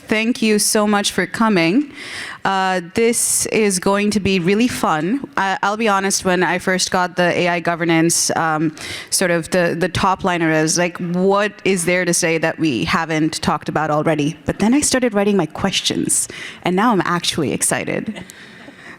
Thank you so much for coming. This is going to be really fun. I'll be honest, when I first got the AI governance, sort of the top liner is like, what is there to say that we haven't talked about already? But then I started writing my questions, and now I'm actually excited.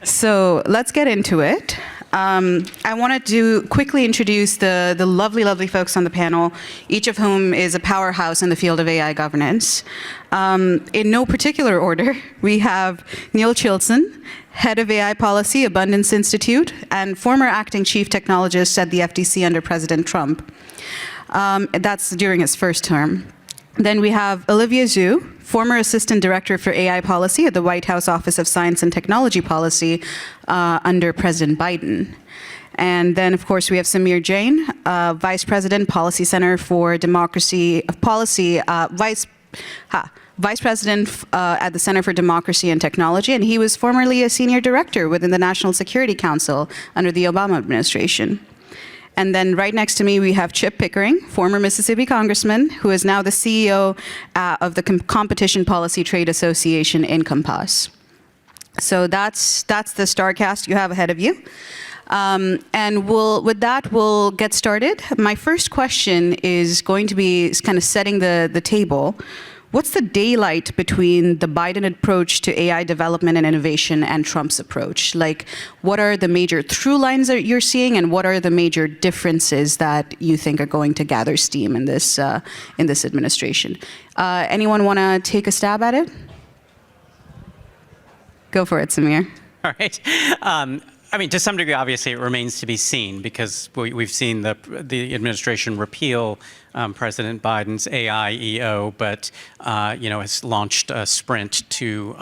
So let's get into it. I wanted to quickly introduce the lovely, lovely folks on the panel, each of whom is a powerhouse in the field of AI governance. In no particular order, we have Neil Chilson, Head of AI Policy, Abundance Institute, and former acting chief technologist at the FTC under President Trump. That's during his first term. Then we have Olivia Zhu, former Assistant Director for AI Policy at the White House Office of Science and Technology Policy under President Biden. And then, of course, we have Samir Jain, Vice President, Policy Center for Democracy Policy, Vice President at the Center for Democracy and Technology, and he was formerly a Senior Director within the National Security Council under the Obama administration. And then right next to me, we have Chip Pickering, former Mississippi congressman, who is now the CEO of the Competition Policy Trade Association, INCOMPAS. So that's the star cast you have ahead of you. And with that, we'll get started. My first question is going to be kind of setting the table. What's the daylight between the Biden approach to AI development and innovation and Trump's approach? Like, what are the major through lines that you're seeing, and what are the major differences that you think are going to gather steam in this administration? Anyone want to take a stab at it? Go for it, Samir. All right. I mean, to some degree, obviously, it remains to be seen, because we've seen the administration repeal President Biden's AI EO, but has launched a sprint to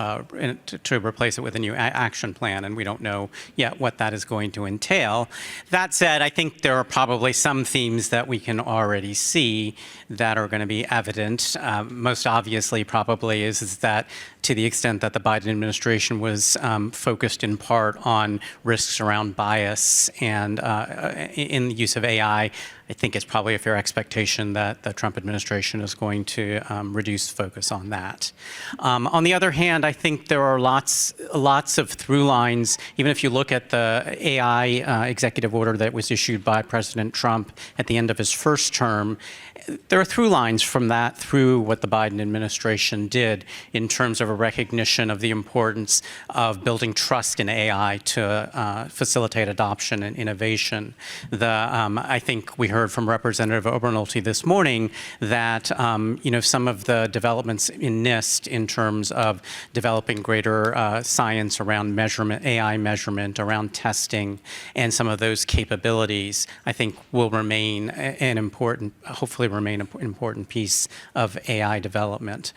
replace it with a new action plan, and we don't know yet what that is going to entail. That said, I think there are probably some themes that we can already see that are going to be evident. Most obviously, probably, is that to the extent that the Biden administration was focused in part on risks around bias and in the use of AI, I think it's probably a fair expectation that the Trump administration is going to reduce focus on that. On the other hand, I think there are lots of through lines. Even if you look at the AI executive order that was issued by President Trump at the end of his first term, there are through lines from that through what the Biden administration did in terms of a recognition of the importance of building trust in AI to facilitate adoption and innovation. I think we heard from Representative Obernolte this morning that some of the developments in NIST in terms of developing greater science around measurement, AI measurement, around testing, and some of those capabilities, I think will remain an important, hopefully remain an important piece of AI development.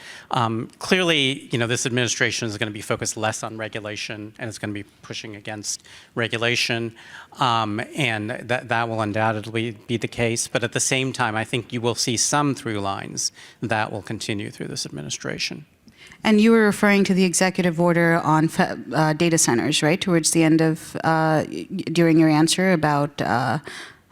Clearly, this administration is going to be focused less on regulation, and it's going to be pushing against regulation, and that will undoubtedly be the case. But at the same time, I think you will see some through lines that will continue through this administration. And you were referring to the executive order on data centers, right? Towards the end of, during your answer about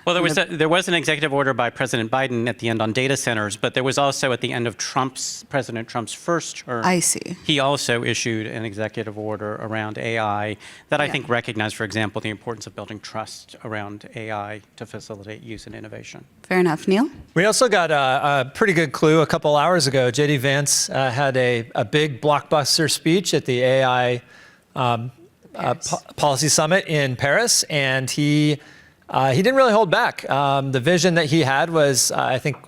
well, there was an executive order by President Biden at the end on data centers, but there was also at the end of President Trump's first term. I see. He also issued an executive order around AI that I think recognized, for example, the importance of building trust around AI to facilitate use and innovation. Fair enough. Neil? We also got a pretty good clue a couple hours ago. J.D. Vance had a big blockbuster speech at the AI Policy Summit in Paris, and he didn't really hold back. The vision that he had was, I think,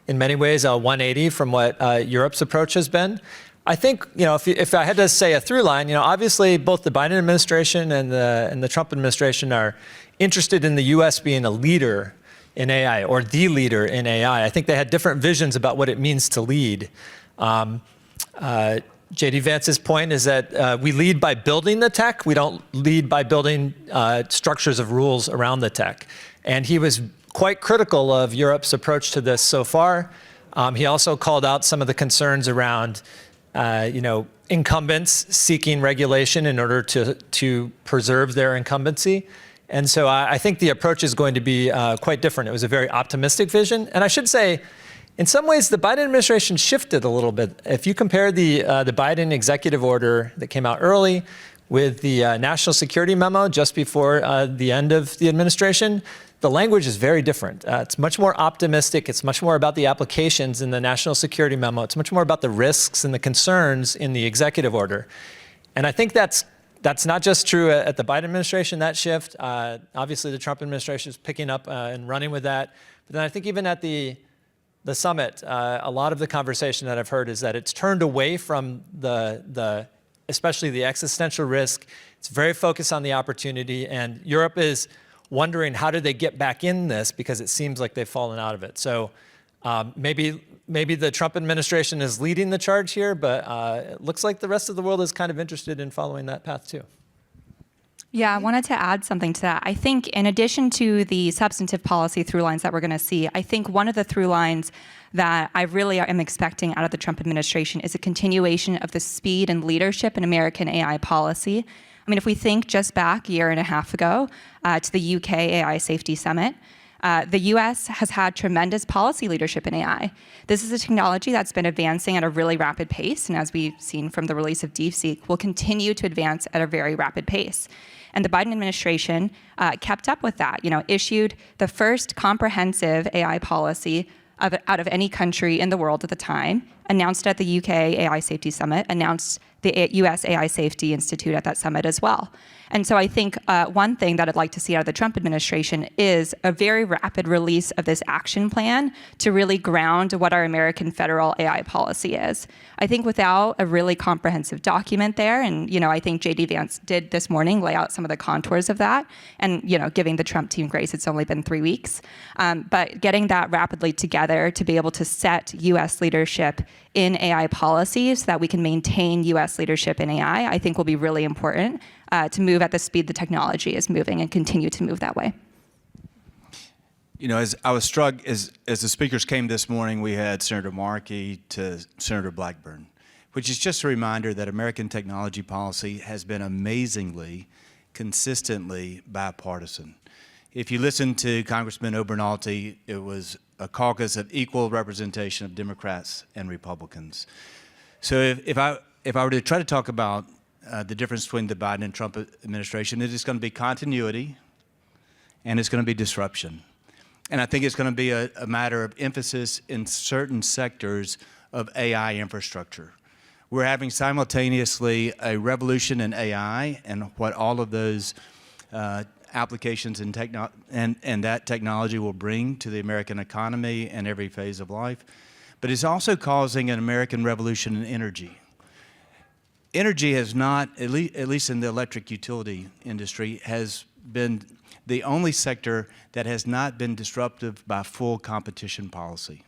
in many ways, a 180 from what Europe's approach has been. I think, if I had to say a through line, obviously both the Biden administration and the Trump administration are interested in the U.S. being a leader in AI, or the leader in AI. I think they had different visions about what it means to lead. J.D. Vance's point is that we lead by building the tech. We don't lead by building structures of rules around the tech. And he was quite critical of Europe's approach to this so far. He also called out some of the concerns around, incumbents seeking regulation in order to preserve their incumbency. And so I think the approach is going to be quite different. It was a very optimistic vision. And I should say, In some ways, the Biden administration shifted a little bit. If you compare the Biden executive order that came out early with the national security memo just before the end of the administration, the language is very different. It's much more optimistic. It's much more about the applications in the national security memo. It's much more about the risks and the concerns in the executive order. And I think that's not just true at the Biden administration, that shift. Obviously, the Trump administration is picking up and running with that. But then I think even at the summit, a lot of the conversation that I've heard is that it's turned away from especially the existential risk. It's very focused on the opportunity, and Europe is wondering how do they get back in this because it seems like they've fallen out of it. So maybe the Trump administration is leading the charge here, but it looks like the rest of the world is kind of interested in following that path too. Yeah, I wanted to add something to that. I think in addition to the substantive policy through lines that we're going to see, I think one of the through lines that I really am expecting out of the Trump administration is a continuation of the speed and leadership in American AI policy. I mean, if we think just back a year and a half ago to the UK AI Safety Summit, the US has had tremendous policy leadership in AI. This is a technology that's been advancing at a really rapid pace, and as we've seen from the release of DeepSeek, will continue to advance at a very rapid pace. And the Biden administration kept up with that, issued the first comprehensive AI policy out of any country in the world at the time, announced at the UK AI Safety Summit, announced the US AI Safety Institute at that summit as well. And so I think one thing that I'd like to see out of the Trump administration is a very rapid release of this action plan to really ground what our American federal AI policy is. I think without a really comprehensive document there, and I think J.D. Vance did this morning lay out some of the contours of that, and giving the Trump team grace, it's only been 3 weeks, but getting that rapidly together to be able to set U.S. leadership in AI policy so that we can maintain U.S. leadership in AI, I think will be really important to move at the speed the technology is moving and continue to move that way. As I was struck, as the speakers came this morning, we had Senator Markey to Senator Blackburn, which is just a reminder that American technology policy has been amazingly, consistently bipartisan. If you listen to Congressman Obernolte, it was a caucus of equal representation of Democrats and Republicans. So if I were to try to talk about the difference between the Biden and Trump administration, it is going to be continuity and it's going to be disruption. And I think it's going to be a matter of emphasis in certain sectors of AI infrastructure. We're having simultaneously a revolution in AI and what all of those applications and that technology will bring to the American economy and every phase of life. But it's also causing an American revolution in energy. Energy has not, at least in the electric utility industry, has been the only sector that has not been disrupted by full competition policy.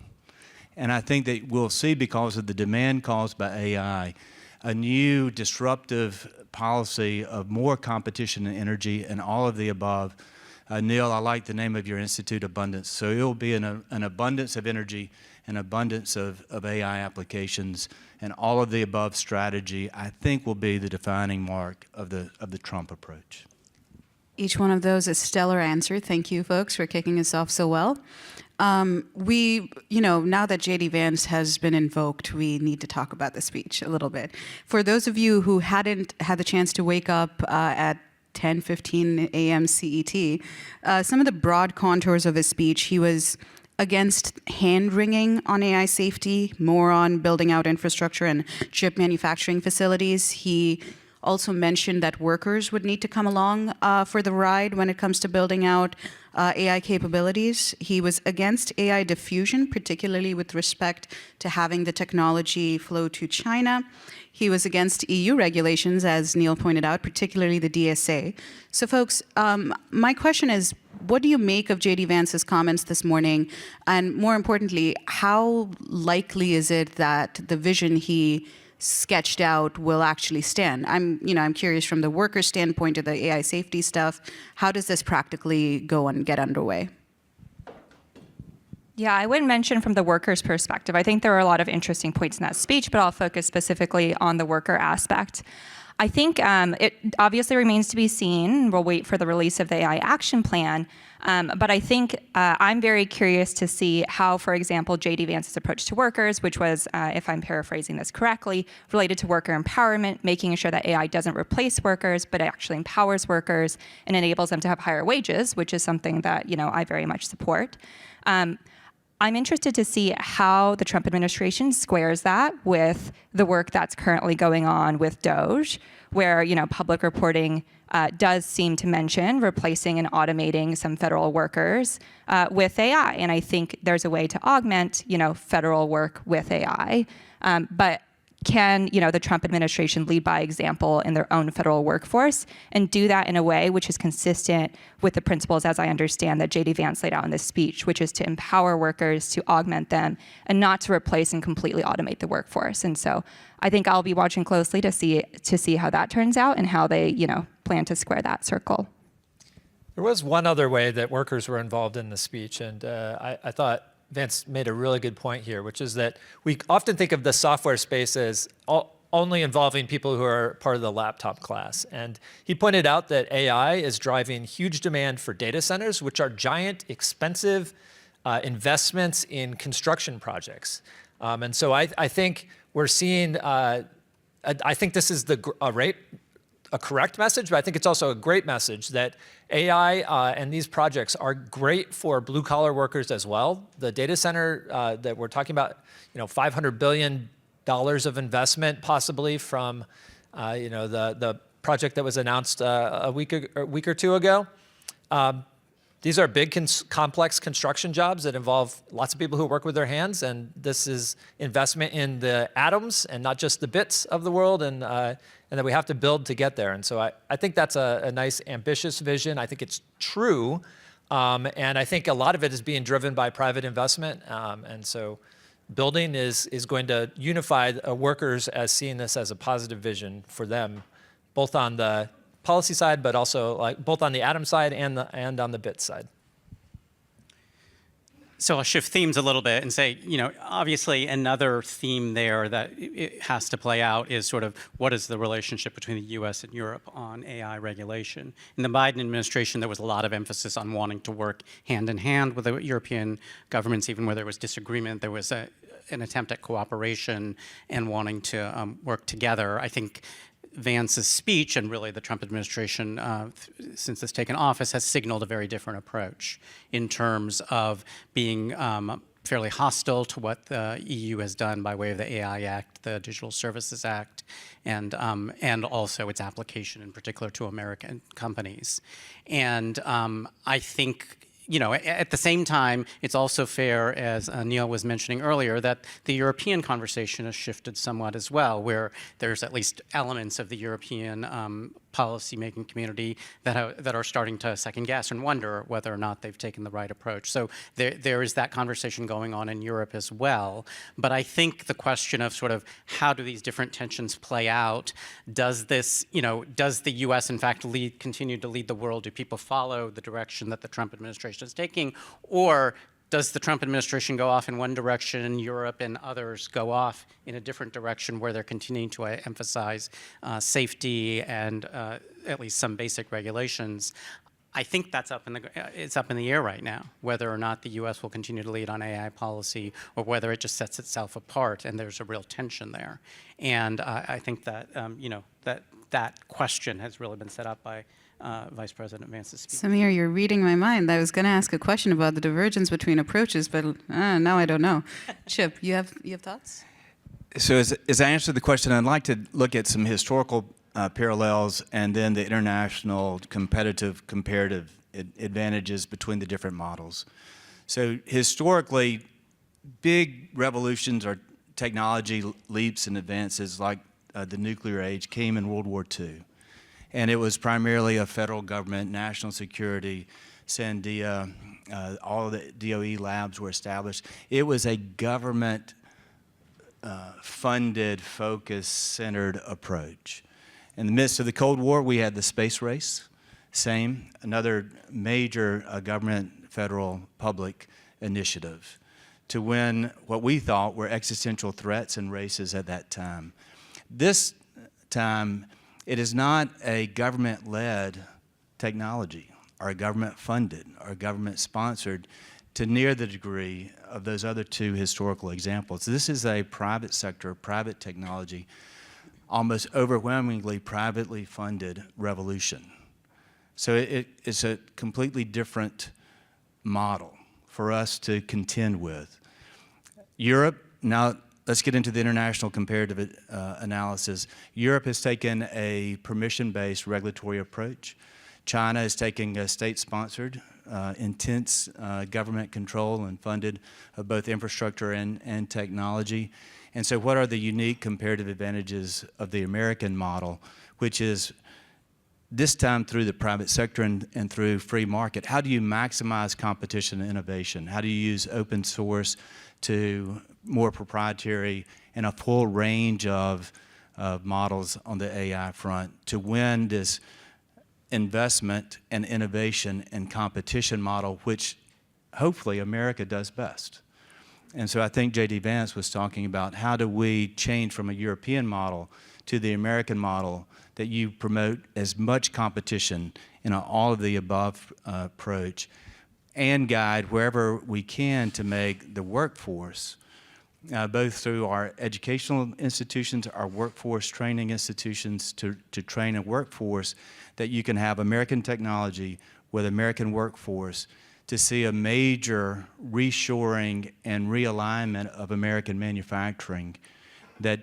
And I think that we'll see, because of the demand caused by AI, a new disruptive policy of more competition in energy and all of the above. Neil, I like the name of your institute, Abundance. So it will be an abundance of energy, an abundance of AI applications, and all of the above strategy, I think, will be the defining mark of the Trump approach. Each one of those is stellar answer. Thank you, folks, for kicking us off so well. Now that J.D. Vance has been invoked, we need to talk about the speech a little bit. For those of you who hadn't had the chance to wake up at 10:15 a.m. CET, some of the broad contours of his speech, he was against hand-wringing on AI safety, more on building out infrastructure and chip manufacturing facilities. He also mentioned that workers would need to come along for the ride when it comes to building out AI capabilities. He was against AI diffusion, particularly with respect to having the technology flow to China. He was against EU regulations, as Neil pointed out, particularly the DSA. So folks, my question is, what do you make of J.D. Vance's comments this morning? And more importantly, how likely is it that the vision he sketched out will actually stand? I'm curious from the worker standpoint of the AI safety stuff, how does this practically go and get underway? Yeah, I would mention from the workers' perspective, I think there are a lot of interesting points in that speech, but I'll focus specifically on the worker aspect. I think it obviously remains to be seen. We'll wait for the release of the AI action plan. But I think I'm very curious to see how, for example, J.D. Vance's approach to workers, which was, if I'm paraphrasing this correctly, related to worker empowerment, making sure that AI doesn't replace workers, but actually empowers workers and enables them to have higher wages, which is something that I very much support. I'm interested to see how the Trump administration squares that with the work that's currently going on with DOGE, where public reporting does seem to mention replacing and automating some federal workers with AI. And I think there's a way to augment federal work with AI. But can the Trump administration lead by example in their own federal workforce and do that in a way which is consistent with the principles, as I understand, that J.D. Vance laid out in this speech, which is to empower workers, to augment them, and not to replace and completely automate the workforce. And so I think I'll be watching closely to see how that turns out and how they plan to square that circle. There was one other way that workers were involved in the speech, and I thought Vance made a really good point here, which is that we often think of the software space as only involving people who are part of the laptop class. And he pointed out that AI is driving huge demand for data centers, which are giant, expensive investments in construction projects. And so I think we're seeing, I think this is a correct message, but I think it's also a great message that AI and these projects are great for blue-collar workers as well. The data center that we're talking about, $500 billion of investment possibly from, the project that was announced a week or two ago. These are big, complex construction jobs that involve lots of people who work with their hands, and this is investment in the atoms and not just the bits of the world, and that we have to build to get there. And so I think that's a nice, ambitious vision. I think it's true, and I think a lot of it is being driven by private investment, and so building is going to unify workers as seeing this as a positive vision for them, both on the policy side, but also both on the atom side and on the bit side. So I'll shift themes a little bit and say, obviously another theme there that it has to play out is sort of what is the relationship between the US and Europe on AI regulation. In the Biden administration, there was a lot of emphasis on wanting to work hand in hand with the European governments, even where there was disagreement. There was an attempt at cooperation and wanting to work together. I think Vance's speech and really the Trump administration, since it's taken office, has signaled a very different approach in terms of being fairly hostile to what the EU has done by way of the AI Act, the Digital Services Act, and also its application in particular to American companies. And I think, at the same time, it's also fair, as Neil was mentioning earlier, that the European conversation has shifted somewhat as well, where there's at least elements of the European policymaking community that are starting to second guess and wonder whether or not they've taken the right approach. So there is that conversation going on in Europe as well. But I think the question of sort of how do these different tensions play out, does this, does the US in fact continue to lead the world? Do people follow the direction that the Trump administration is taking? Or does the Trump administration go off in one direction and Europe and others go off in a different direction where they're continuing to emphasize safety and at least some basic regulations? I think that's it's up in the air right now, whether or not the U.S. will continue to lead on AI policy or whether it just sets itself apart, and there's a real tension there. And I think that that question has really been set up by Vice President Vance's speech. Samir, you're reading my mind. I was going to ask a question about the divergence between approaches, but now I don't know. Chip, you have thoughts? So as I answer the question, I'd like to look at some historical parallels and then the international comparative advantages between the different models. So historically, big revolutions or technology leaps and advances like the nuclear age came in World War II. And it was primarily a federal government, national security, Sandia, all of the DOE labs were established. It was a government funded, focused, centered approach. In the midst of the Cold War, we had the space race, same, another major government, federal, public initiative to win what we thought were existential threats and races at that time. This time, it is not a government-led technology. are government funded, are government sponsored to near the degree of those other two historical examples. This is a private sector, private technology, almost overwhelmingly privately funded revolution. So it's a completely different model for us to contend with. Europe, now let's get into the international comparative analysis. Europe has taken a permission-based regulatory approach. China is taking a state-sponsored, intense government control and funded of both infrastructure and technology. And so what are the unique comparative advantages of the American model, which is this time through the private sector and through free market? How do you maximize competition and innovation? How do you use open source to more proprietary and a full range of models on the AI front to win this investment and innovation and competition model, which hopefully America does best? And so I think J.D. Vance was talking about how do we change from a European model to the American model that you promote as much competition in an all of the above approach and guide wherever we can to make the workforce, both through our educational institutions, our workforce training institutions to train a workforce, that you can have American technology with American workforce to see a major reshoring and realignment of American manufacturing that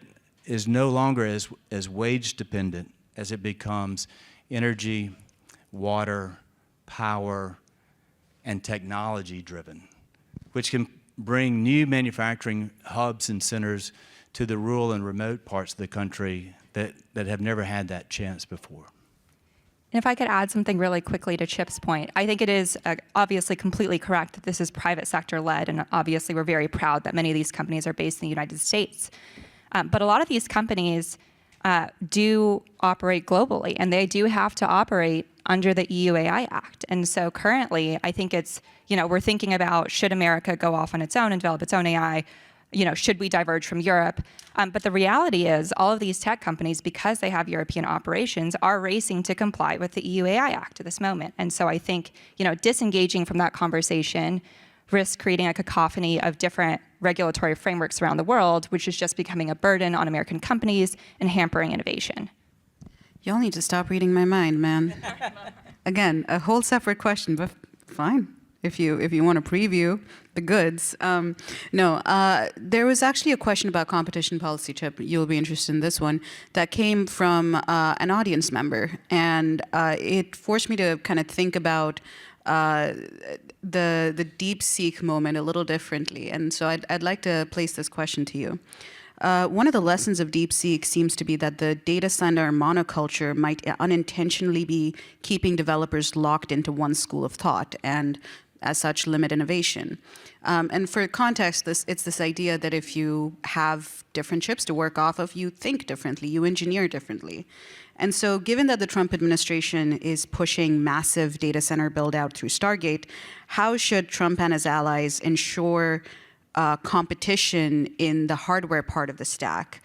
is no longer as wage dependent as it becomes energy, water, power, and technology driven, which can bring new manufacturing hubs and centers to the rural and remote parts of the country that have never had that chance before. And if I could add something really quickly to Chip's point, I think it is obviously completely correct that this is private sector led, and obviously we're very proud that many of these companies are based in the United States. But a lot of these companies do operate globally, and they do have to operate under the EU AI Act. And so currently, I think it's, we're thinking about, should America go off on its own and develop its own AI? Should we diverge from Europe? But the reality is all of these tech companies, because they have European operations, are racing to comply with the EU AI Act at this moment. And so I think, disengaging from that conversation risks creating a cacophony of different regulatory frameworks around the world, which is just becoming a burden on American companies and hampering innovation. Y'all need to stop reading my mind, man. Again, a whole separate question, but fine. If you want to preview the goods. There was actually a question about competition policy, Chip. You'll be interested in this one, that came from an audience member. And it forced me to kind of think about the DeepSeek moment a little differently. And so I'd like to place this question to you. One of the lessons of DeepSeek seems to be that the data center monoculture might unintentionally be keeping developers locked into one school of thought and as such limit innovation. And for context, it's this idea that if you have different chips to work off of, you think differently, you engineer differently. And so given that the Trump administration is pushing massive data center build out through Stargate, how should Trump and his allies ensure competition in the hardware part of the stack?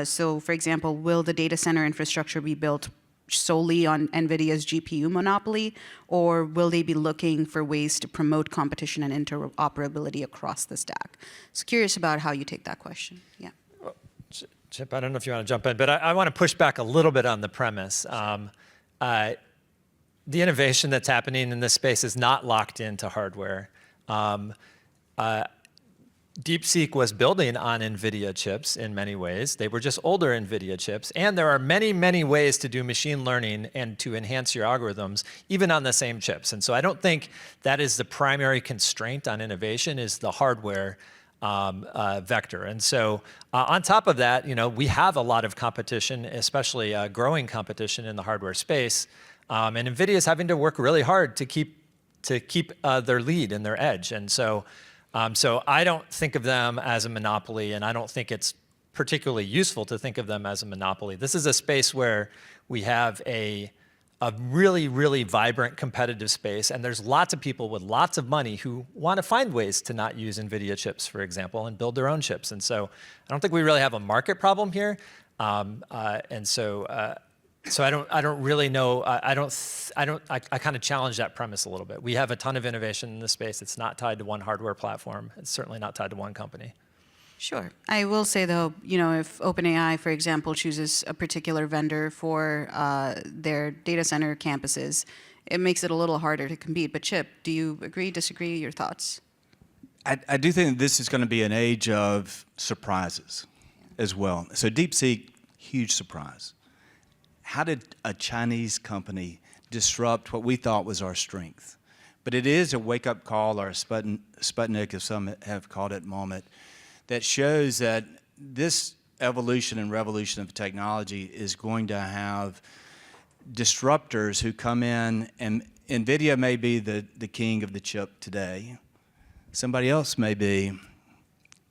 So for example, will the data center infrastructure be built solely on NVIDIA's GPU monopoly, or will they be looking for ways to promote competition and interoperability across the stack? So curious about how you take that question. Yeah. Chip, I don't know if you want to jump in, but I want to push back a little bit on the premise. The innovation that's happening in this space is not locked into hardware. DeepSeek was building on NVIDIA chips in many ways. They were just older NVIDIA chips. And there are many, many ways to do machine learning and to enhance your algorithms, even on the same chips. And so I don't think that is the primary constraint on innovation, is the hardware vector. And so on top of that, we have a lot of competition, especially growing competition in the hardware space. And NVIDIA is having to work really hard to keep their lead and their edge. And so I don't think of them as a monopoly, and I don't think it's particularly useful to think of them as a monopoly. This is a space where we have a really, really vibrant competitive space, and there's lots of people with lots of money who want to find ways to not use NVIDIA chips, for example, and build their own chips. And so I don't think we really have a market problem here. So I don't really know. I kind of challenge that premise a little bit. We have a ton of innovation in this space. It's not tied to one hardware platform. It's certainly not tied to one company. Sure. I will say, though, if OpenAI, for example, chooses a particular vendor for their data center campuses, it makes it a little harder to compete. But Chip, do you agree, disagree? Your thoughts? I do think this is going to be an age of surprises as well. So DeepSeek, huge surprise. How did a Chinese company disrupt what we thought was our strength? But it is a wake-up call, or a Sputnik, as some have called it, moment, that shows that this evolution and revolution of technology is going to have disruptors who come in, and NVIDIA may be the king of the chip today. Somebody else may be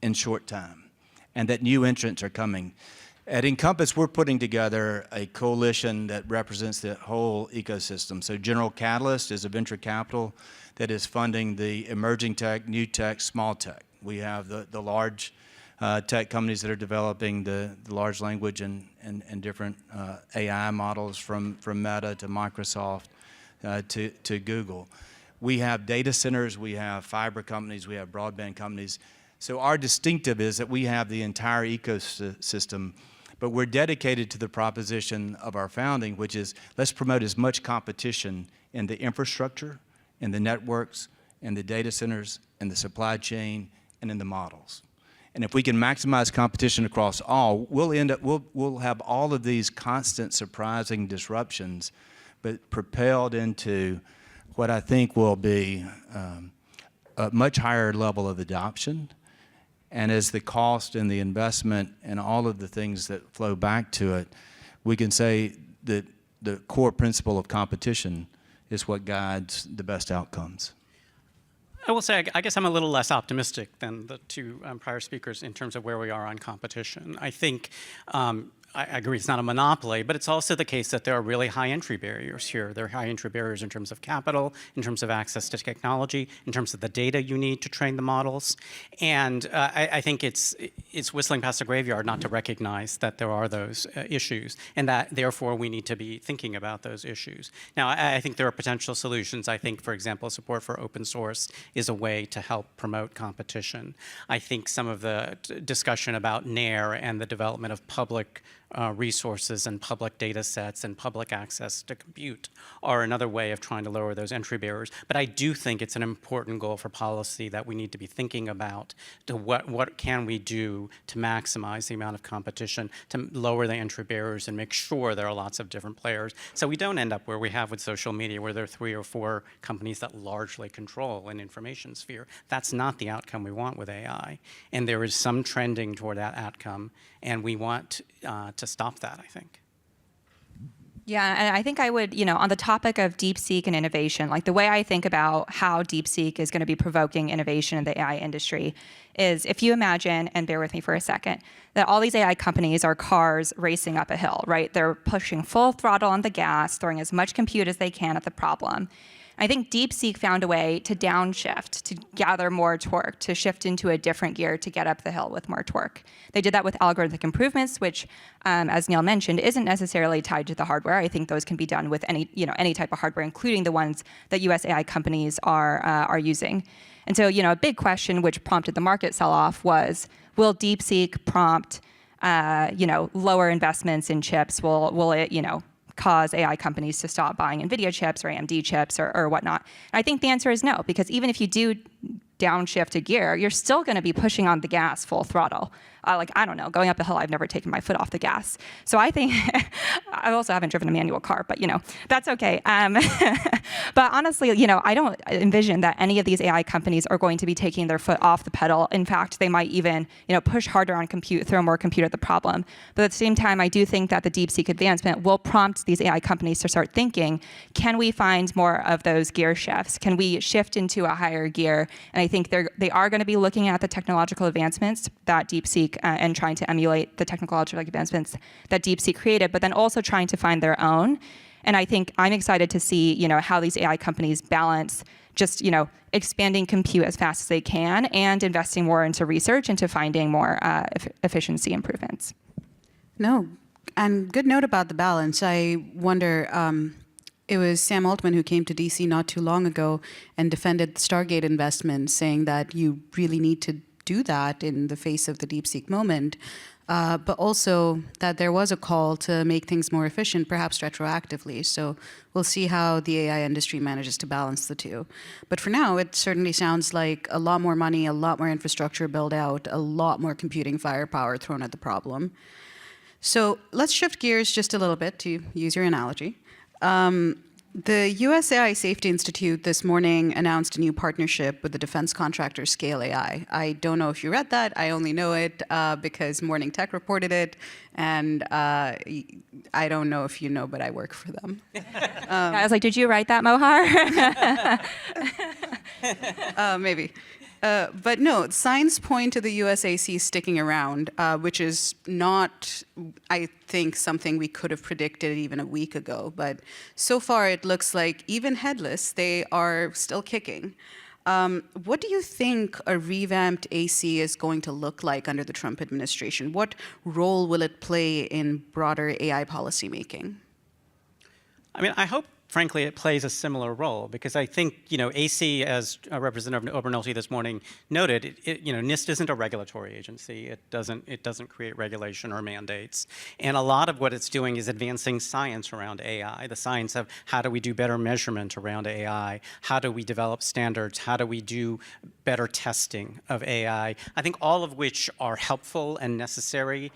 in short time, and that new entrants are coming. At INCOMPAS, we're putting together a coalition that represents the whole ecosystem. So General Catalyst is a venture capital that is funding the emerging tech, new tech, small tech. We have the large tech companies that are developing the large language and different AI models from Meta to Microsoft to Google. We have data centers, we have fiber companies, we have broadband companies. So our distinctive is that we have the entire ecosystem, but we're dedicated to the proposition of our founding, which is let's promote as much competition in the infrastructure, in the networks, in the data centers, in the supply chain, and in the models. And if we can maximize competition across all, we'll have all of these constant surprising disruptions, but propelled into what I think will be a much higher level of adoption. And as the cost and the investment and all of the things that flow back to it, we can say that the core principle of competition is what guides the best outcomes. I will say, I guess I'm a little less optimistic than the two prior speakers in terms of where we are on competition. I think I agree it's not a monopoly, but it's also the case that there are really high entry barriers here. There are high entry barriers in terms of capital, in terms of access to technology, in terms of the data you need to train the models. And I think it's whistling past the graveyard not to recognize that there are those issues, and that therefore we need to be thinking about those issues. Now, I think there are potential solutions. I think, for example, support for open source is a way to help promote competition. I think some of the discussion about NAIR and the development of public resources and public data sets and public access to compute are another way of trying to lower those entry barriers. But I do think it's an important goal for policy that we need to be thinking about to what can we do to maximize the amount of competition, to lower the entry barriers and make sure there are lots of different players. So we don't end up where we have with social media, where there are 3 or 4 companies that largely control an information sphere. That's not the outcome we want with AI. And there is some trending toward that outcome, and we want to stop that, I think. Yeah, and I think I would, on the topic of DeepSeek and innovation, like the way I think about how DeepSeek is going to be provoking innovation in the AI industry is if you imagine, and bear with me for a second, that all these AI companies are cars racing up a hill, right? They're pushing full throttle on the gas, throwing as much compute as they can at the problem. I think DeepSeek found a way to downshift, to gather more torque, to shift into a different gear to get up the hill with more torque. They did that with algorithmic improvements, which, as Neil mentioned, isn't necessarily tied to the hardware. I think those can be done with any type of hardware, including the ones that US AI companies are using. And so, a big question which prompted the market sell-off was, will DeepSeek prompt, lower investments in chips? Will it, cause AI companies to stop buying NVIDIA chips or AMD chips or whatnot? And I think the answer is no, because even if you do downshift a gear, you're still going to be pushing on the gas full throttle. I don't know, going up a hill, I've never taken my foot off the gas. So I think, I also haven't driven a manual car, but that's okay. But honestly, I don't envision that any of these AI companies are going to be taking their foot off the pedal. In fact, they might even, push harder on compute, throw more compute at the problem. But at the same time, I do think that the DeepSeek advancement will prompt these AI companies to start thinking, can we find more of those gear shifts? Can we shift into a higher gear? And I think they are going to be looking at the technological advancements that DeepSeek and trying to emulate the technological advancements that DeepSeek created, but then also trying to find their own. And I think I'm excited to see, how these AI companies balance just, expanding compute as fast as they can and investing more into research, into finding more efficiency improvements. No, And good note about the balance. I wonder, it was Sam Altman who came to DC not too long ago and defended Stargate investments, saying that you really need to do that in the face of the DeepSeek moment, but also that there was a call to make things more efficient, perhaps retroactively. So we'll see how the AI industry manages to balance the two. But for now, it certainly sounds like a lot more money, a lot more infrastructure built out, a lot more computing firepower thrown at the problem. So let's shift gears just a little bit, to use your analogy. The US AI Safety Institute this morning announced a new partnership with the defense contractor Scale AI. I don't know if you read that. I only know it because Morning Tech reported it. And I don't know if you know, but I work for them. I was like, did you write that, Mohar? Maybe. But no, signs point to the USAC sticking around, which is not, I think, something we could have predicted even a week ago. But so far, it looks like even headless, they are still kicking. What do you think a revamped AC is going to look like under the Trump administration? What role will it play in broader AI policymaking? I mean, I hope, frankly, it plays a similar role, because I think, AC, as Representative Obernolte this morning noted, NIST isn't a regulatory agency. It doesn't create regulation or mandates. And a lot of what it's doing is advancing science around AI, the science of how do we do better measurement around AI, how do we develop standards, how do we do better testing of AI, I think all of which are helpful and necessary.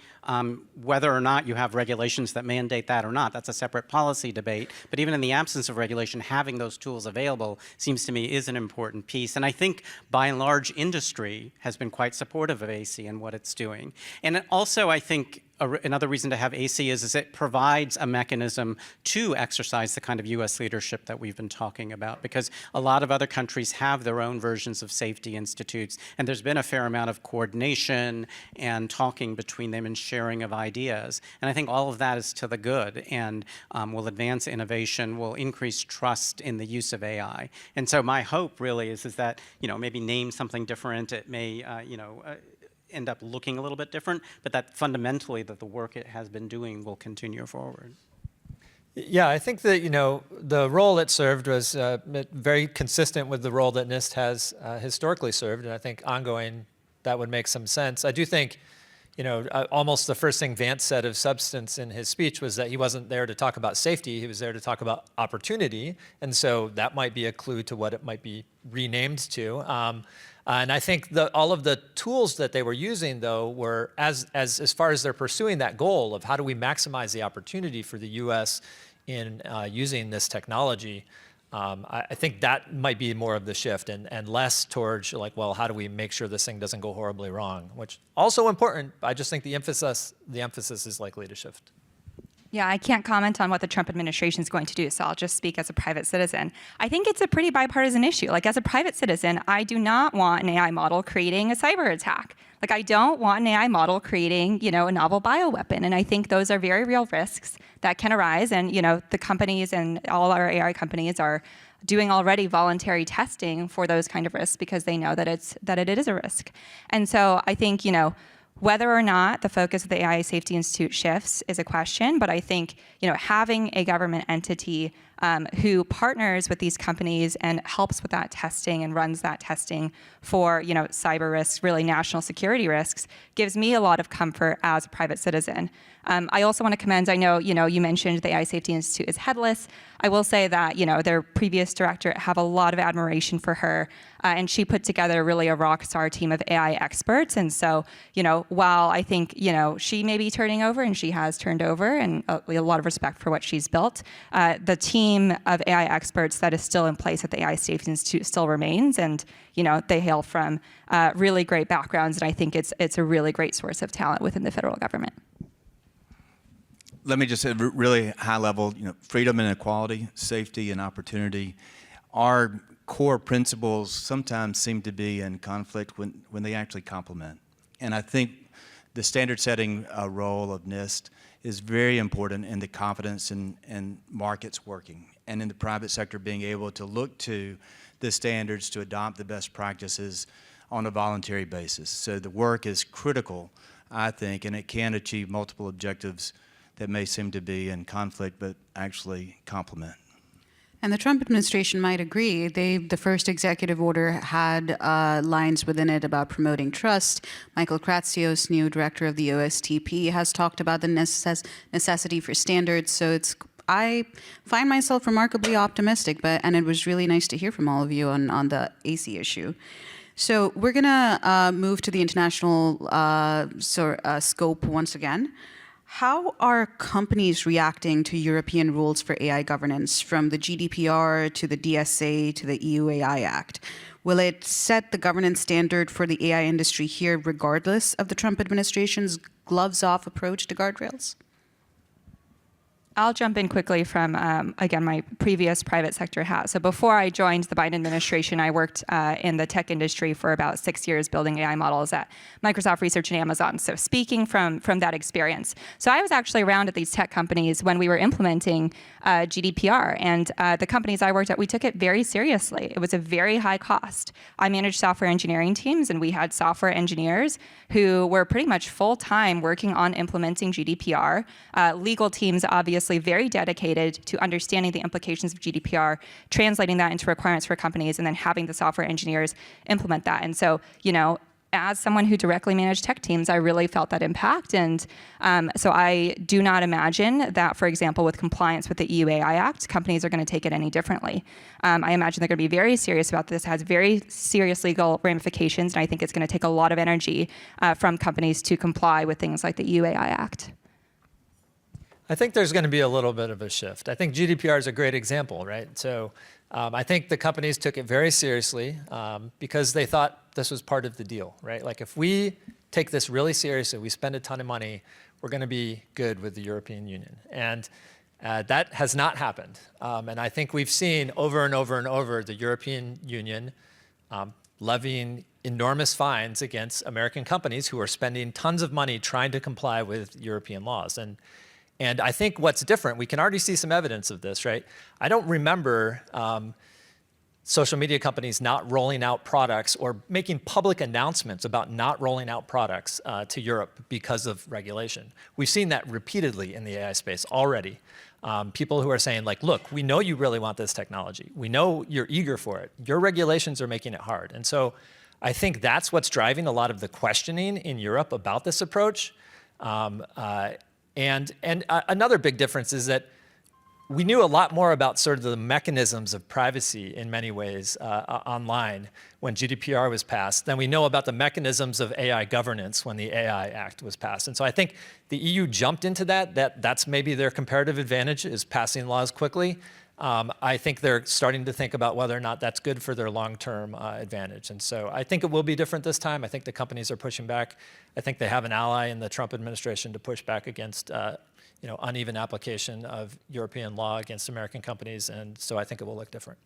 Whether or not you have regulations that mandate that or not, that's a separate policy debate. But even in the absence of regulation, having those tools available seems to me is an important piece. And I think, by and large, industry has been quite supportive of AC and what it's doing. And also, I think, another reason to have AC is it provides a mechanism to exercise the kind of US leadership that we've been talking about, because a lot of other countries have their own versions of safety institutes, and there's been a fair amount of coordination and talking between them and sharing of ideas. And I think all of that is to the good and will advance innovation, will increase trust in the use of AI. And so my hope really is that, maybe name something different. It may, end up looking a little bit different, but that fundamentally that the work it has been doing will continue forward. Yeah, I think that, the role it served was very consistent with the role that NIST has historically served, and I think ongoing that would make some sense. I do think, almost the first thing Vance said of substance in his speech was that he wasn't there to talk about safety, he was there to talk about opportunity, and so that might be a clue to what it might be renamed to. And I think all of the tools that they were using, though, were as far as they're pursuing that goal of how do we maximize the opportunity for the U.S. in using this technology. I think that might be more of the shift, and less towards like, well, how do we make sure this thing doesn't go horribly wrong? Which also important. I just think the emphasis is likely to shift. Yeah, I can't comment on what the Trump administration is going to do, so I'll just speak as a private citizen. I think it's a pretty bipartisan issue. Like, as a private citizen, I do not want an AI model creating a cyber attack. Like, I don't want an AI model creating, a novel bioweapon. And I think those are very real risks that can arise. And, the companies and all our AI companies are doing already voluntary testing for those kind of risks because they know that it is a risk. And so I think, whether or not the focus of the AI Safety Institute shifts is a question, but I think having a government entity who partners with these companies and helps with that testing and runs that testing for cyber risks, really national security risks, gives me a lot of comfort as a private citizen. I also want to commend, I know you mentioned the AI Safety Institute is headless. I will say that their previous director, have a lot of admiration for her, and she put together really a rock star team of AI experts. And so while I think she may be turning over, and she has turned over, and a lot of respect for what she's built, the team of AI experts that is still in place at the AI Safety Institute still remains, and they hail from really great backgrounds, and I think it's a really great source of talent within the federal government. Let me just say really high level, freedom and equality, safety and opportunity. Our core principles sometimes seem to be in conflict when they actually complement. And I think the standard setting role of NIST is very important in the confidence in markets working, and in the private sector being able to look to the standards to adopt the best practices on a voluntary basis. So the work is critical, I think, and it can achieve multiple objectives that may seem to be in conflict but actually complement. And the Trump administration might agree. The first executive order had lines within it about promoting trust. Michael Kratsios, new director of the OSTP, has talked about the necessity for standards. So I find myself remarkably optimistic, and it was really nice to hear from all of you on the AC issue. So we're going to move to the international scope once again. How are companies reacting to European rules for AI governance, from the GDPR to the DSA to the EU AI Act? Will it set the governance standard for the AI industry here regardless of the Trump administration's gloves-off approach to guardrails? I'll jump in quickly from, again, my previous private sector hat. So before I joined the Biden administration, I worked in the tech industry for about 6 years building AI models at Microsoft Research and Amazon. So speaking from that experience. So I was actually around at these tech companies when we were implementing GDPR. And the companies I worked at, we took it very seriously. It was a very high cost. I managed software engineering teams, and we had software engineers who were pretty much full-time working on implementing GDPR. Legal teams, obviously, very dedicated to understanding the implications of GDPR, translating that into requirements for companies, and then having the software engineers implement that. And so, as someone who directly managed tech teams, I really felt that impact. And so I do not imagine that, for example, with compliance with the EU AI Act, companies are going to take it any differently. I imagine they're going to be very serious about this. It has very serious legal ramifications, and I think it's going to take a lot of energy from companies to comply with things like the EU AI Act. I think there's going to be a little bit of a shift. I think GDPR is a great example, right? So I think the companies took it very seriously because they thought this was part of the deal, right? Like, if we take this really seriously, we spend a ton of money, we're going to be good with the European Union. And that has not happened. And I think we've seen over and over and over the European Union levying enormous fines against American companies who are spending tons of money trying to comply with European laws. And I think what's different, we can already see some evidence of this, right? I don't remember social media companies not rolling out products or making public announcements about not rolling out products to Europe because of regulation. We've seen that repeatedly in the AI space already. People who are saying, like, look, we know you really want this technology. We know you're eager for it. Your regulations are making it hard. And so I think that's what's driving a lot of the questioning in Europe about this approach. And another big difference is that we knew a lot more about sort of the mechanisms of privacy in many ways online when GDPR was passed than we know about the mechanisms of AI governance when the AI Act was passed. And so I think the EU jumped into that's maybe their comparative advantage, is passing laws quickly. I think they're starting to think about whether or not that's good for their long-term advantage. And so I think it will be different this time. I think the companies are pushing back. I think they have an ally in the Trump administration to push back against uneven application of European law against American companies. And so I think it will look different.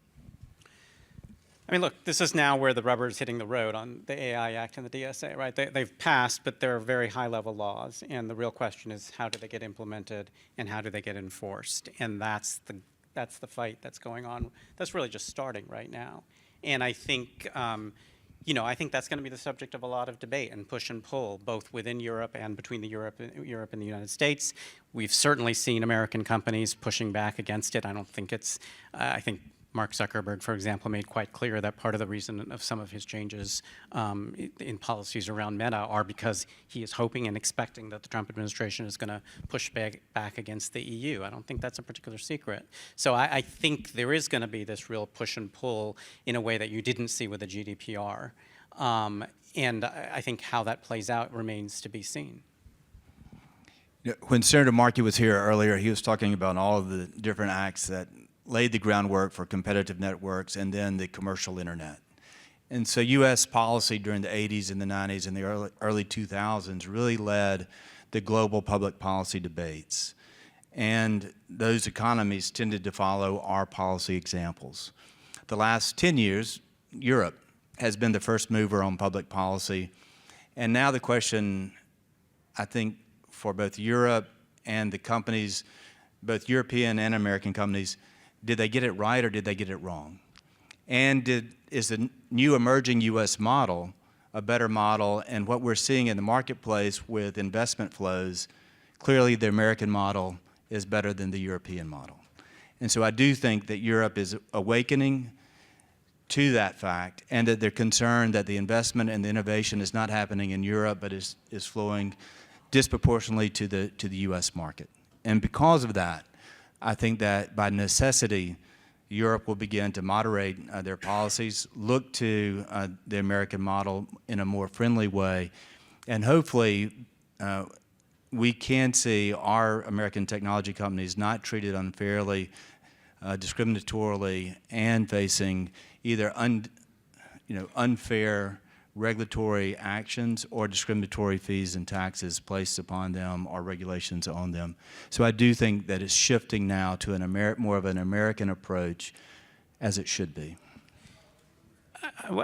I mean, look, this is now where the rubber is hitting the road on the AI Act and the DSA, right? They've passed, but they're very high-level laws. And the real question is, how do they get implemented and how do they get enforced? And that's the fight that's going on. That's really just starting right now. And I think, I think that's going to be the subject of a lot of debate and push and pull, both within Europe and between Europe and the United States. We've certainly seen American companies pushing back against it. I don't think it's, I think Mark Zuckerberg, for example, made quite clear that part of the reason of some of his changes in policies around Meta are because he is hoping and expecting that the Trump administration is going to push back against the EU. I don't think that's a particular secret. So I think there is going to be this real push and pull in a way that you didn't see with the GDPR. And I think how that plays out remains to be seen. When Senator Markey was here earlier, he was talking about all of the different acts that laid the groundwork for competitive networks and then the commercial internet. And so U.S. policy during the 80s and the 90s and the early 2000s really led the global public policy debates. And those economies tended to follow our policy examples. The last 10 years, Europe has been the first mover on public policy. And now the question, I think, for both Europe and the companies, both European and American companies, did they get it right or did they get it wrong? And is the new emerging U.S. model a better model? And what we're seeing in the marketplace with investment flows clearly the American model is better than the European model. And so I do think that Europe is awakening to that fact, and that they're concerned that the investment and the innovation is not happening in Europe, but is flowing disproportionately to the U.S. market. And because of that, I think that by necessity, Europe will begin to moderate their policies, look to the American model in a more friendly way, and hopefully we can see our American technology companies not treated unfairly, discriminatorily, and facing either unfair regulatory actions or discriminatory fees and taxes placed upon them or regulations on them. So I do think that it's shifting now to more of an American approach, as it should be.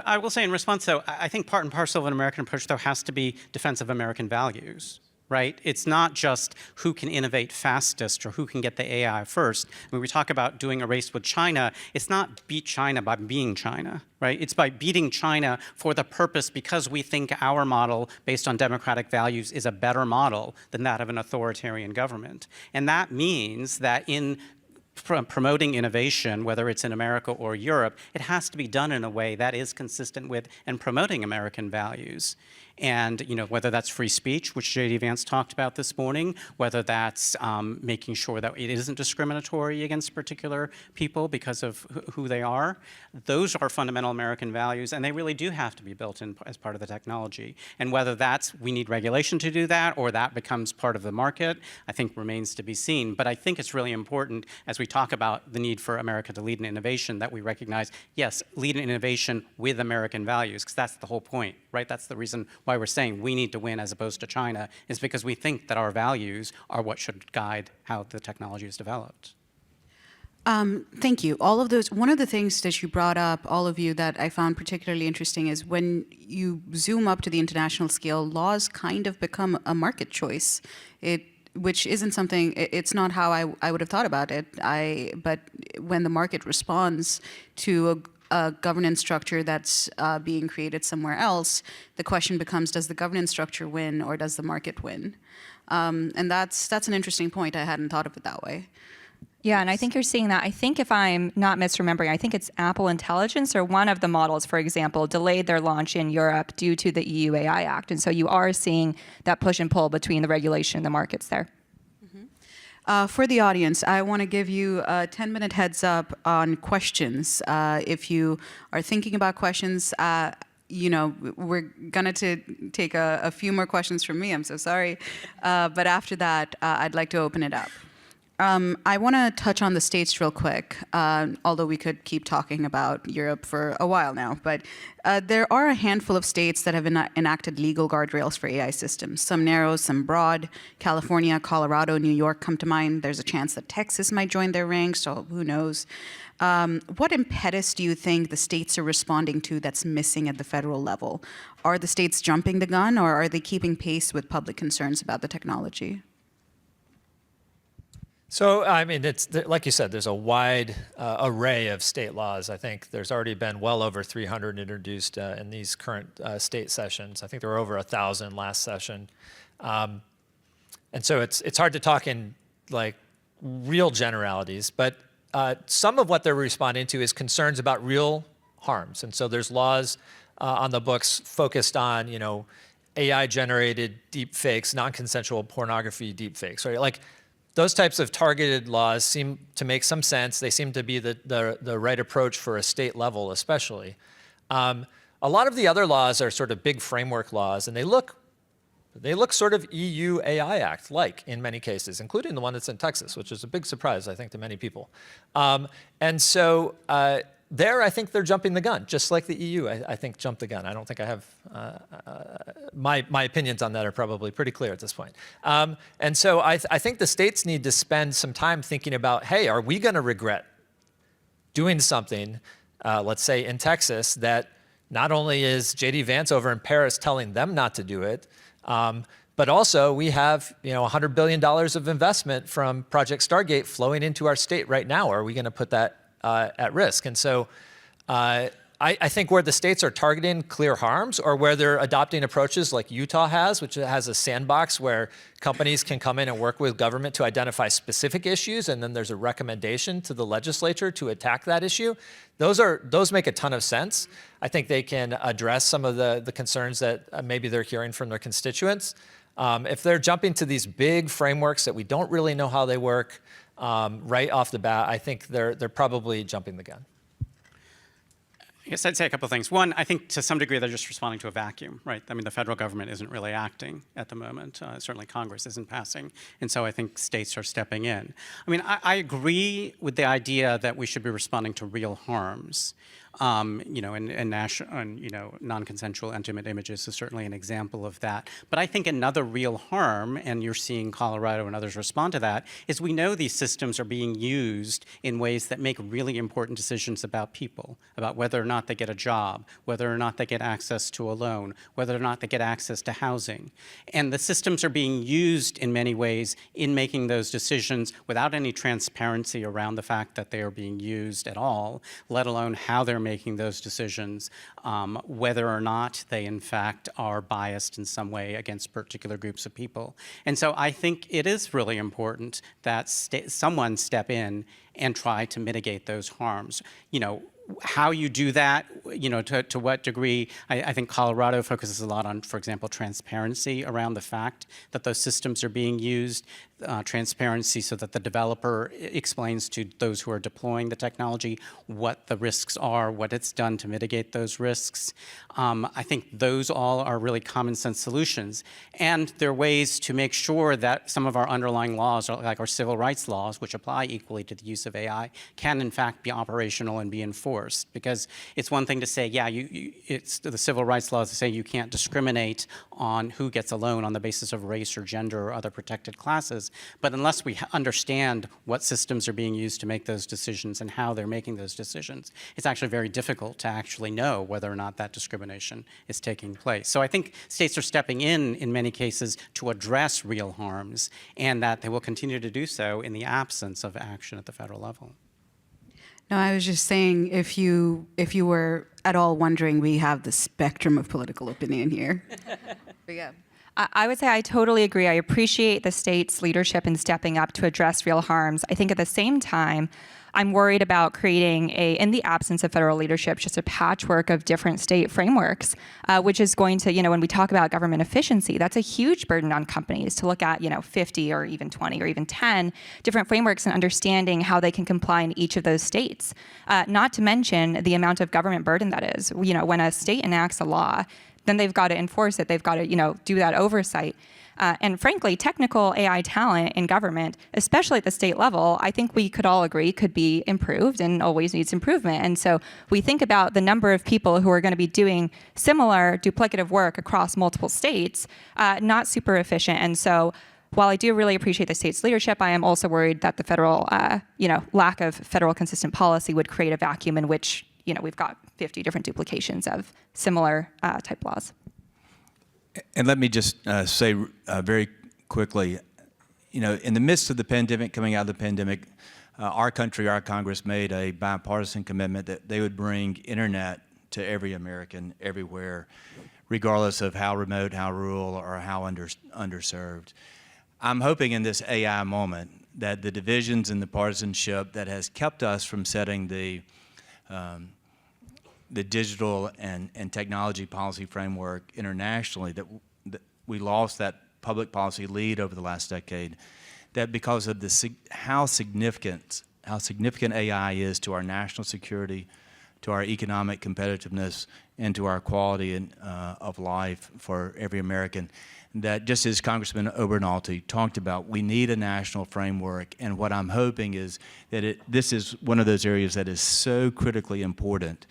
I will say in response, though, I think part and parcel of an American approach, though, has to be defense of American values. Right? It's not just who can innovate fastest or who can get the AI first. When we talk about doing a race with China, it's not beat China by being China, right? It's by beating China for the purpose because we think our model based on democratic values is a better model than that of an authoritarian government. And that means that in promoting innovation, whether it's in America or Europe, it has to be done in a way that is consistent with and promoting American values. And whether that's free speech, which J.D. Vance talked about this morning, whether that's making sure that it isn't discriminatory against particular people because of who they are, those are fundamental American values, and they really do have to be built in as part of the technology. And whether that's we need regulation to do that or that becomes part of the market, I think remains to be seen. But I think it's really important as we talk about the need for America to lead in innovation that we recognize, yes, lead in innovation with American values, because that's the whole point, right? That's the reason why we're saying we need to win as opposed to China, is because we think that our values are what should guide how the technology is developed. Thank you. All of those, one of the things that you brought up, all of you, that I found particularly interesting is when you zoom up to the international scale, laws kind of become a market choice. Which isn't something, it's not how I would have thought about it. But when the market responds to a governance structure that's being created somewhere else, the question becomes, does the governance structure win or does the market win? And that's an interesting point. I hadn't thought of it that way. Yeah, and I think you're seeing that. I think if I'm not misremembering, I think it's Apple Intelligence or one of the models, for example, delayed their launch in Europe due to the EU AI Act. And so you are seeing that push and pull between the regulation and the markets there. For the audience, I want to give you a 10-minute heads up on questions. If you are thinking about questions, we're going to take a few more questions from me. I'm so sorry. But after that, I'd like to open it up. I want to touch on the states real quick, although we could keep talking about Europe for a while now. But there are a handful of states that have enacted legal guardrails for AI systems. Some narrow, some broad. California, Colorado, New York come to mind. There's a chance that Texas might join their ranks, so who knows. What impetus do you think the states are responding to that's missing at the federal level? Are the states jumping the gun, or are they keeping pace with public concerns about the technology? So, I mean, it's like you said, there's a wide array of state laws. I think there's already been well over 300 introduced in these current state sessions. I think there were over 1,000 last session. And so it's hard to talk in like real generalities, but some of what they're responding to is concerns about real harms. And so there's laws on the books focused on, AI-generated deep fakes, non-consensual pornography deep fakes, right? Like, those types of targeted laws seem to make some sense. They seem to be the right approach for a state level, especially. A lot of the other laws are sort of big framework laws, and they look sort of EU AI Act-like in many cases, including the one that's in Texas, which is a big surprise, I think, to many people. And so there, I think they're jumping the gun, just like the EU, I think, jumped the gun. I don't think I have, my opinions on that are probably pretty clear at this point. And so I think the states need to spend some time thinking about, hey, are we gonna regret doing something, let's say in Texas, that not only is J.D. Vance over in Paris telling them not to do it, but also we have $100 billion of investment from Project Stargate flowing into our state right now. Are we gonna put that at risk? And so I think where the states are targeting clear harms, or where they're adopting approaches like Utah has, which has a sandbox where companies can come in and work with government to identify specific issues, and then there's a recommendation to the legislature to attack that issue. Those make a ton of sense. I think they can address some of the concerns that maybe they're hearing from their constituents. If they're jumping to these big frameworks that we don't really know how they work right off the bat, I think they're probably jumping the gun. I guess I'd say a couple of things. One, I think to some degree they're just responding to a vacuum, right? I mean, the federal government isn't really acting at the moment. Certainly Congress isn't passing. And so I think states are stepping in. I mean, I agree with the idea that we should be responding to real harms. You know, and you know, non-consensual intimate images is certainly an example of that. But I think another real harm, and you're seeing Colorado and others respond to that, is we know these systems are being used in ways that make really important decisions about people, about whether or not they get a job, whether or not they get access to a loan, whether or not they get access to housing. And the systems are being used in many ways in making those decisions without any transparency around the fact that they are being used at all, let alone how they're making those decisions, whether or not they in fact are biased in some way against particular groups of people. And so I think it is really important that someone step in and try to mitigate those harms. You know, how you do that, you know, to what degree, I think Colorado focuses a lot on, for example, transparency around the fact that those systems are being used, transparency so that the developer explains to those who are deploying the technology what the risks are, what it's done to mitigate those risks. I think those all are really common sense solutions. And there are ways to make sure that some of our underlying laws, like our civil rights laws, which apply equally to the use of AI, can in fact be operational and be enforced. Because it's one thing to say, yeah, it's the civil rights laws to say you can't discriminate on who gets a loan on the basis of race or gender or other protected classes. But unless we understand what systems are being used to make those decisions and how they're making those decisions, it's actually very difficult to actually know whether or not that discrimination is taking place. So I think states are stepping in many cases to address real harms, and that they will continue to do so in the absence of action at the federal level. No, I was just saying, if you were at all wondering, we have the spectrum of political opinion here. But yeah. I would say I totally agree. I appreciate the state's leadership in stepping up to address real harms. I think at the same time, I'm worried about creating in the absence of federal leadership, just a patchwork of different state frameworks, which is going to, when we talk about government efficiency, that's a huge burden on companies to look at, 50 or even 20 or even 10 different frameworks and understanding how they can comply in each of those states. Not to mention the amount of government burden that is. When a state enacts a law, then they've got to enforce it. They've got to, do that oversight. And frankly, technical AI talent in government, especially at the state level, I think we could all agree could be improved and always needs improvement. And so we think about the number of people who are going to be doing similar duplicative work across multiple states, not super efficient. And so while I do really appreciate the state's leadership, I am also worried that the federal, lack of federal consistent policy would create a vacuum in which we've got 50 different duplications of similar type laws. And let me just say very quickly, in the midst of the pandemic, coming out of the pandemic, our country, our Congress made a bipartisan commitment that they would bring internet to every American everywhere, regardless of how remote, how rural, or how underserved. I'm hoping in this AI moment that the divisions and the partisanship that has kept us from setting the digital and technology policy framework internationally, that we lost that public policy lead over the last decade, that because of how significant AI is to our national security, to our economic competitiveness, and to our quality of life for every American, that just as Congressman Obernolte talked about, we need a national framework. And what I'm hoping is that this is one of those areas that is so critically important,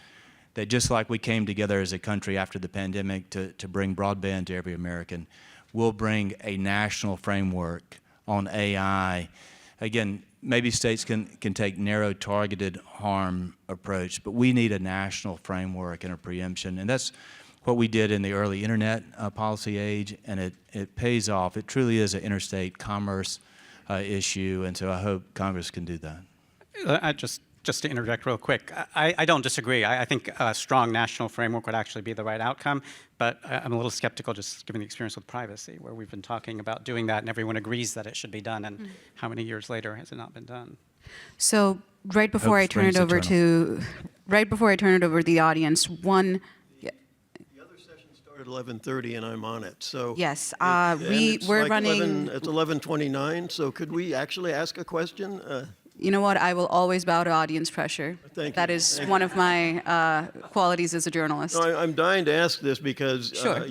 that just like we came together as a country after the pandemic to bring broadband to every American, we'll bring a national framework on AI. Again, maybe states can take narrow targeted harm approach, but we need a national framework and a preemption. And that's what we did in the early internet policy age, and it pays off. It truly is an interstate commerce issue, and so I hope Congress can do that. just to interject real quick, I don't disagree. I think a strong national framework would actually be the right outcome, but I'm a little skeptical just given the experience with privacy, where we've been talking about doing that and everyone agrees that it should be done, and how many years later has it not been done? So right before I turn it over to the audience, one. The other session started at 11:30 and I'm on it, so. Yes, we're like running. It's 11:29, so could we actually ask a question? You know what? I will always bow to audience pressure. Thank you. That is one of my qualities as a journalist. No, I'm dying to ask this because, Sure.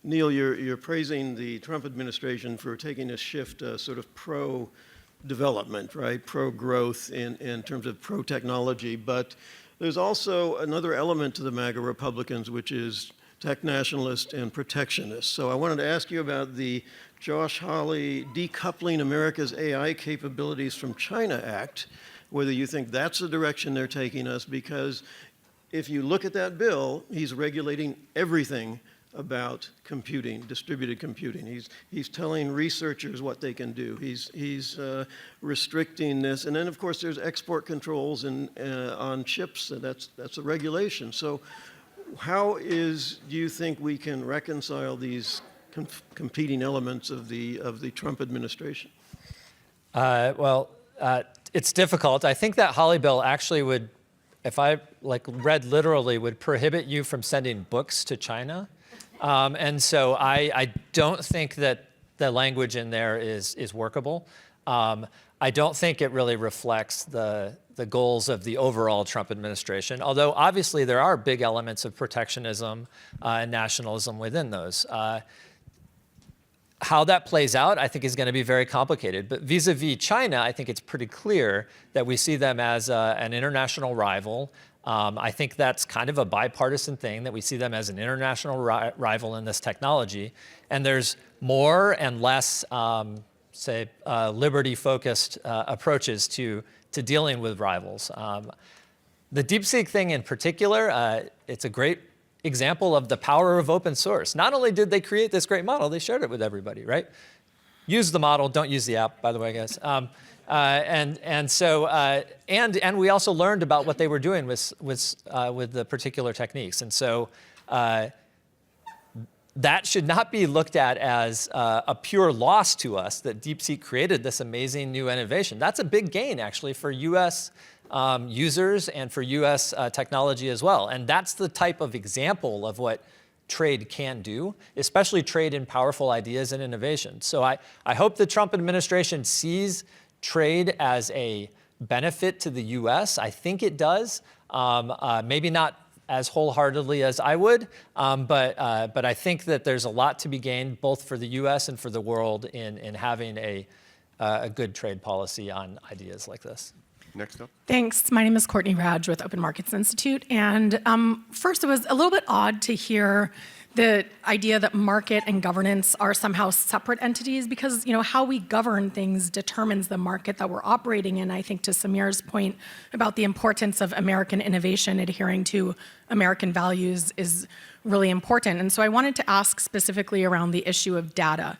Neil, you're praising the Trump administration for taking a shift, sort of pro-development, right? Pro-growth in terms of pro-technology. But there's also another element to the MAGA Republicans, which is tech nationalist and protectionist. So I wanted to ask you about the Josh Hawley Decoupling America's AI Capabilities from China Act, whether you think that's the direction they're taking us, because if you look at that bill, he's regulating everything about computing, distributed computing. He's telling researchers what they can do. He's restricting this, and then of course there's export controls on chips. And that's a regulation. So, how do you think we can reconcile these competing elements of the Trump administration? It's difficult. I think that Hawley bill actually would, if I read literally, would prohibit you from sending books to China. And so I don't think that the language in there is workable. I don't think it really reflects the goals of the overall Trump administration, although obviously there are big elements of protectionism and nationalism within those. How that plays out, I think, is going to be very complicated. But vis-a-vis China, I think it's pretty clear that we see them as an international rival. I think that's kind of a bipartisan thing, that we see them as an international rival in this technology. And there's more and less, liberty-focused approaches to dealing with rivals. The DeepSeek thing in particular, it's a great example of the power of open source. Not only did they create this great model, they shared it with everybody, right? Use the model, don't use the app, by the way, guys. And we also learned about what they were doing with the particular techniques. And so that should not be looked at as a pure loss to us that DeepSeek created this amazing new innovation. That's a big gain, actually, for US users and for US technology as well. And that's the type of example of what trade can do, especially trade in powerful ideas and innovation. So I hope the Trump administration sees trade as a benefit to the US. I think it does, maybe not as wholeheartedly as I would, but I think that there's a lot to be gained both for the US and for the world in having a good trade policy on ideas like this. Next up. Thanks. My name is Courtney Radge with Open Markets Institute. And first, it was a little bit odd to hear the idea that market and governance are somehow separate entities, because how we govern things determines the market that we're operating in. I think to Samir's point about the importance of American innovation adhering to American values is really important. And so I wanted to ask specifically around the issue of data.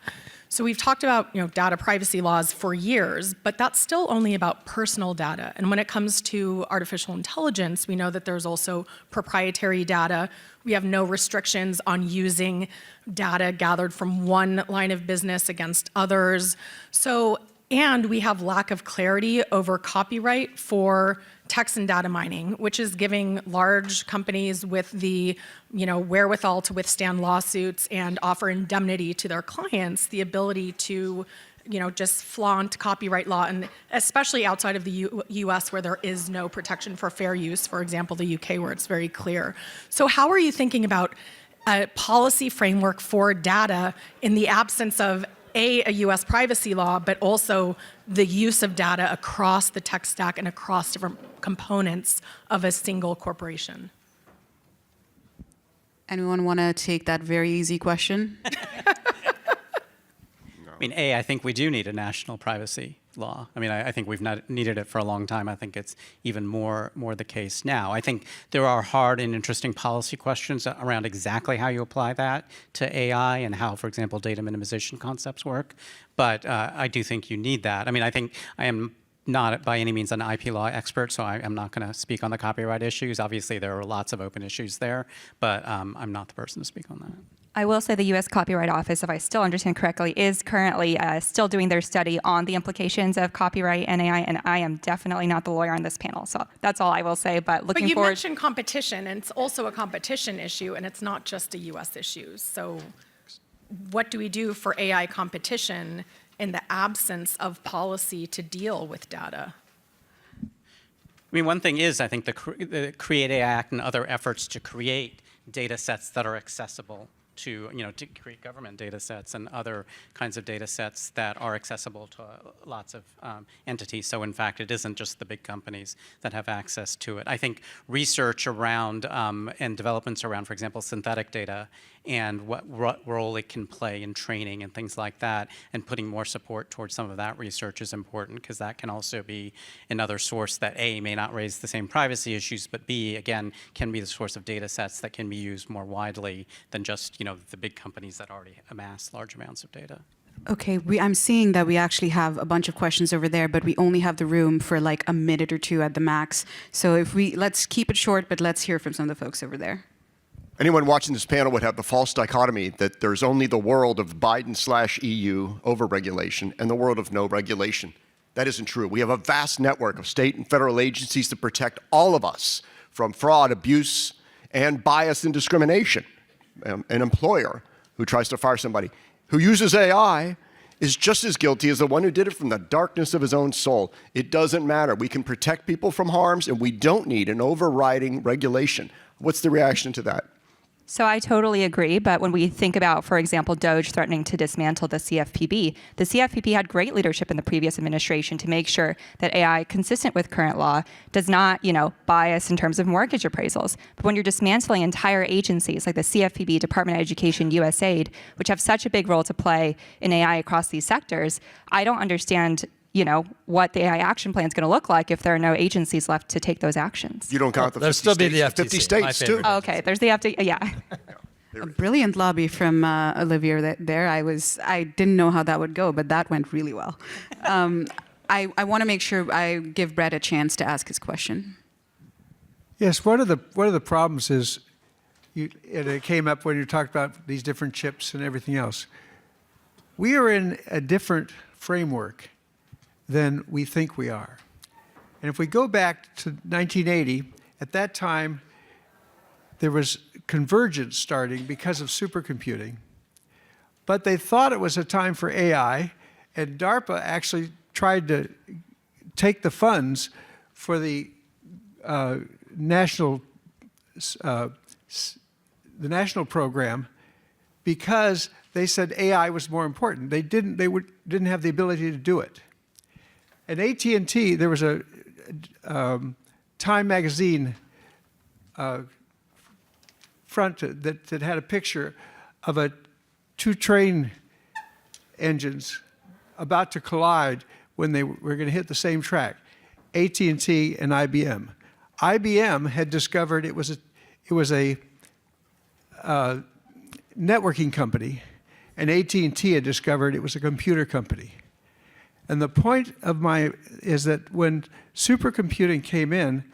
So we've talked about data privacy laws for years, but that's still only about personal data. And when it comes to artificial intelligence, we know that there's also proprietary data. We have no restrictions on using data gathered from one line of business against others. And we have lack of clarity over copyright for text and data mining, which is giving large companies with the wherewithal to withstand lawsuits and offer indemnity to their clients the ability to just flaunt copyright law, and especially outside of the US where there is no protection for fair use, for example, the UK where it's very clear. So how are you thinking about a policy framework for data in the absence of a US privacy law, but also the use of data across the tech stack and across different components of a single corporation? Anyone want to take that very easy question? I mean, I think we do need a national privacy law. I mean, I think we've not needed it for a long time. I think it's even more the case now. I think there are hard and interesting policy questions around exactly how you apply that to AI and how, for example, data minimization concepts work. But I do think you need that. I mean, I think I am not by any means an IP law expert, so I'm not going to speak on the copyright issues. Obviously, there are lots of open issues there, but I'm not the person to speak on that. I will say the U.S. Copyright Office, if I still understand correctly, is currently still doing their study on the implications of copyright and AI, and I am definitely not the lawyer on this panel. So that's all I will say, but looking But you forward. mentioned competition, and it's also a competition issue, and it's not just a U.S. issue. So what do we do for AI competition in the absence of policy to deal with data? I mean, one thing is, I think the Create AI Act and other efforts to create data sets that are accessible to, to create government data sets and other kinds of data sets that are accessible to lots of entities. So in fact, it isn't just the big companies that have access to it. I think research around and developments around, for example, synthetic data and what role it can play in training and things like that, and putting more support towards some of that research is important, because that can also be another source that A, may not raise the same privacy issues, but B, again, can be the source of data sets that can be used more widely than just, the big companies that already amass large amounts of data. Okay, I'm seeing that we actually have a bunch of questions over there, but we only have the room for like a minute or two at the max. So let's keep it short, but let's hear from some of the folks over there. Anyone watching this panel would have the false dichotomy that there's only the world of Biden/EU overregulation and the world of no regulation. That isn't true. We have a vast network of state and federal agencies to protect all of us from fraud, abuse, and bias and discrimination. An employer who tries to fire somebody who uses AI is just as guilty as the one who did it from the darkness of his own soul. It doesn't matter. We can protect people from harms, and we don't need an overriding regulation. What's the reaction to that? So I totally agree, but when we think about, for example, DOJ threatening to dismantle the CFPB had great leadership in the previous administration to make sure that AI, consistent with current law, does not, bias in terms of mortgage appraisals. But when you're dismantling entire agencies like the CFPB, Department of Education, USAID, which have such a big role to play in AI across these sectors, I don't understand what the AI action plan is going to look like if there are no agencies left to take those actions. You don't count the 50 There'll still be states. the 50 FTC, states, too. Oh, okay, there's the FTC, yeah. A brilliant lobby from Olivia there. I didn't know how that would go, but that went really well. I want to make sure I give Brett a chance to ask his question. Yes, one of the problems is, it came up when you talked about these different chips and everything else. We are in a different framework than we think we are. And if we go back to 1980, at that time, there was convergence starting because of supercomputing. But they thought it was a time for AI, and DARPA actually tried to take the funds for the national program because they said AI was more important. They didn't have the ability to do it. At AT&T, there was a Time magazine front that had a picture of two train engines about to collide when they were going to hit the same track, AT&T and IBM. IBM had discovered it was a networking company, and AT&T had discovered it was a computer company. And the point is that when supercomputing came in,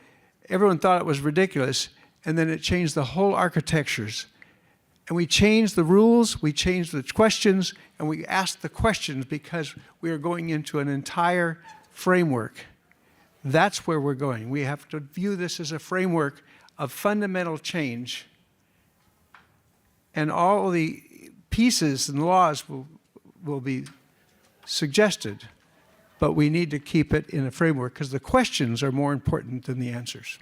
everyone thought it was ridiculous, and then it changed the whole architectures. And we changed the rules, we changed the questions, and we asked the questions because we are going into an entire framework. That's where we're going. We have to view this as a framework of fundamental change. And all the pieces and laws will be suggested, but we need to keep it in a framework because the questions are more important than the answers.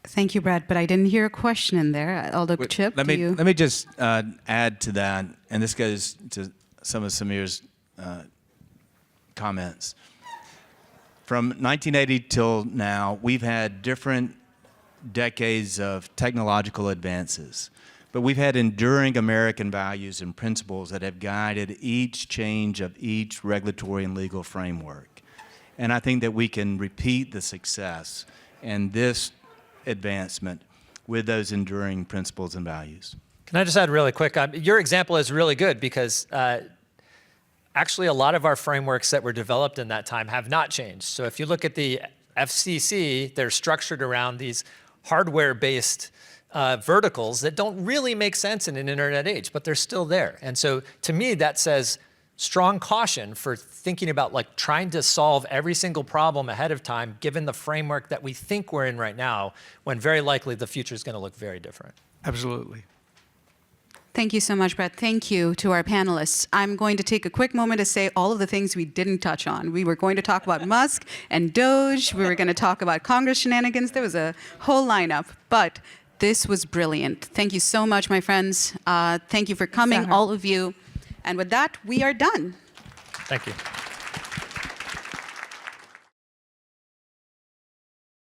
Thank you, Brad, but I didn't hear a question in there. Although, Chip, Let me just add to that, and this goes to some of Samir's comments. From 1980 till now, we've had different decades of technological advances, but we've had enduring American values and principles that have guided each change of each regulatory and legal framework. And I think that we can repeat the success and this advancement with those enduring principles and values. Can I just add really quick? Your example is really good because actually a lot of our frameworks that were developed in that time have not changed. So if you look at the FCC, they're structured around these hardware-based verticals that don't really make sense in an internet age, but they're still there. And so to me, that says strong caution for thinking about like trying to solve every single problem ahead of time, given the framework that we think we're in right now, when very likely the future is going to look very different. Absolutely. Thank you so much, Brett. Thank you to our panelists. I'm going to take a quick moment to say all of the things we didn't touch on. We were going to talk about Musk and Doge. We were going to talk about Congress shenanigans. There was a whole lineup, but this was brilliant. Thank you so much, my friends. Thank you for coming, all of you. And with that, we are done. Thank you.